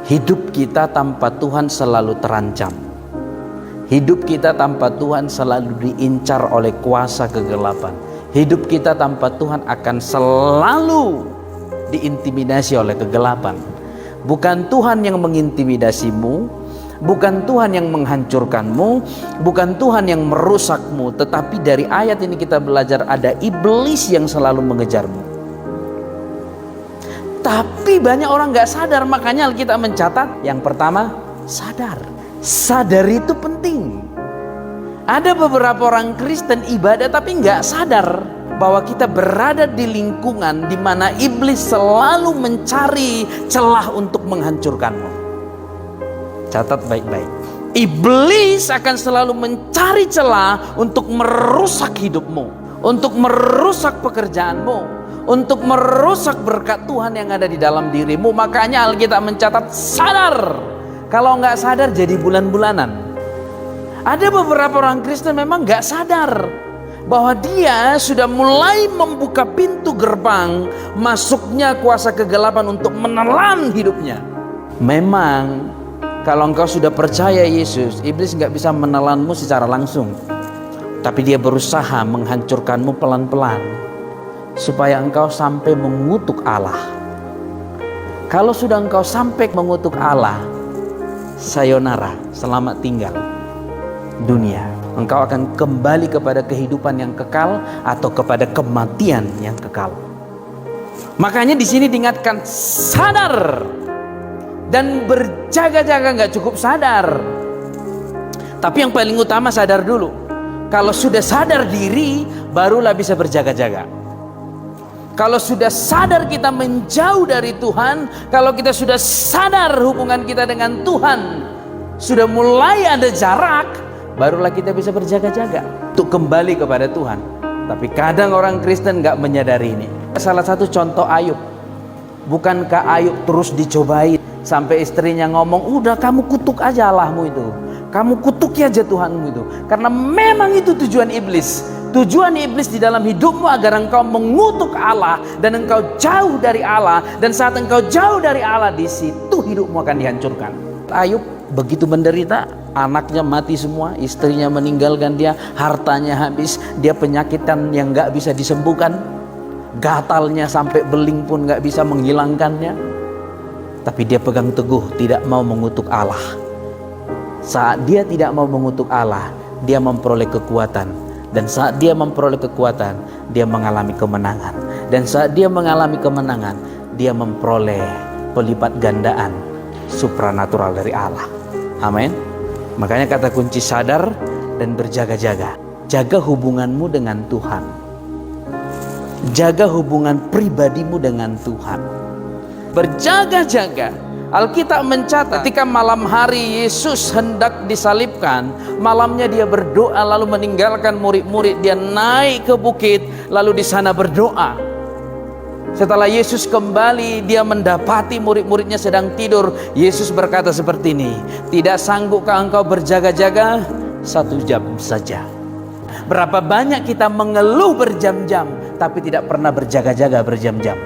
Hidup kita tanpa Tuhan selalu terancam. Hidup kita tanpa Tuhan selalu diincar oleh kuasa kegelapan. Hidup kita tanpa Tuhan akan selalu diintimidasi oleh kegelapan. Bukan Tuhan yang mengintimidasimu, bukan Tuhan yang menghancurkanmu, bukan Tuhan yang merusakmu, tetapi dari ayat ini kita belajar ada iblis yang selalu mengejarmu. Tapi banyak orang gak sadar, makanya Alkitab mencatat yang pertama, sadar. Sadar itu penting. Ada beberapa orang Kristen ibadah tapi gak sadar bahwa kita berada di lingkungan di mana iblis selalu mencari celah untuk menghancurkanmu. Catat baik-baik. Iblis akan selalu mencari celah untuk merusak hidupmu, untuk merusak pekerjaanmu, untuk merusak berkat Tuhan yang ada di dalam dirimu. Makanya Alkitab mencatat sadar. Kalau nggak sadar jadi bulan-bulanan. Ada beberapa orang Kristen memang nggak sadar bahwa dia sudah mulai membuka pintu gerbang masuknya kuasa kegelapan untuk menelan hidupnya. Memang kalau engkau sudah percaya Yesus, iblis nggak bisa menelanmu secara langsung, tapi dia berusaha menghancurkanmu pelan-pelan supaya engkau sampai mengutuk Allah. Kalau sudah engkau sampai mengutuk Allah, sayonara, selamat tinggal dunia. Engkau akan kembali kepada kehidupan yang kekal atau kepada kematian yang kekal. Makanya di sini diingatkan sadar dan berjaga-jaga. Nggak cukup sadar, tapi yang paling utama sadar dulu. Kalau sudah sadar diri, barulah bisa berjaga-jaga. Kalau sudah sadar kita menjauh dari Tuhan, kalau kita sudah sadar hubungan kita dengan Tuhan sudah mulai ada jarak, barulah kita bisa berjaga-jaga untuk kembali kepada Tuhan. Tapi kadang orang Kristen gak menyadari ini. Salah satu contoh Ayub. Bukankah Ayub terus dicobai sampai istrinya ngomong, udah kamu kutuk aja Allahmu itu, kamu kutuki aja Tuhanmu itu. Karena memang itu tujuan iblis. Tujuan iblis di dalam hidupmu agar engkau mengutuk Allah dan engkau jauh dari Allah. Dan saat engkau jauh dari Allah, di situ hidupmu akan dihancurkan. Ayub begitu menderita, anaknya mati semua, istrinya meninggalkan dia, hartanya habis, dia penyakitan yang gak bisa disembuhkan, gatalnya sampai beling pun gak bisa menghilangkannya. Tapi dia pegang teguh, tidak mau mengutuk Allah. Saat dia tidak mau mengutuk Allah, dia memperoleh kekuatan. Dan saat dia memperoleh kekuatan, dia mengalami kemenangan. Dan saat dia mengalami kemenangan, dia memperoleh pelipat gandaan supranatural dari Allah. Amin. Makanya kata kunci sadar dan berjaga-jaga. Jaga hubunganmu dengan Tuhan. Jaga hubungan pribadimu dengan Tuhan. Berjaga-jaga. Alkitab mencatat ketika malam hari Yesus hendak disalibkan, malamnya dia berdoa lalu meninggalkan murid-murid, dia naik ke bukit lalu di sana berdoa. Setelah Yesus kembali, dia mendapati murid-muridnya sedang tidur. Yesus berkata seperti ini, tidak sanggupkah engkau berjaga-jaga 1 jam saja? Berapa banyak kita mengeluh berjam-jam tapi tidak pernah berjaga-jaga berjam-jam.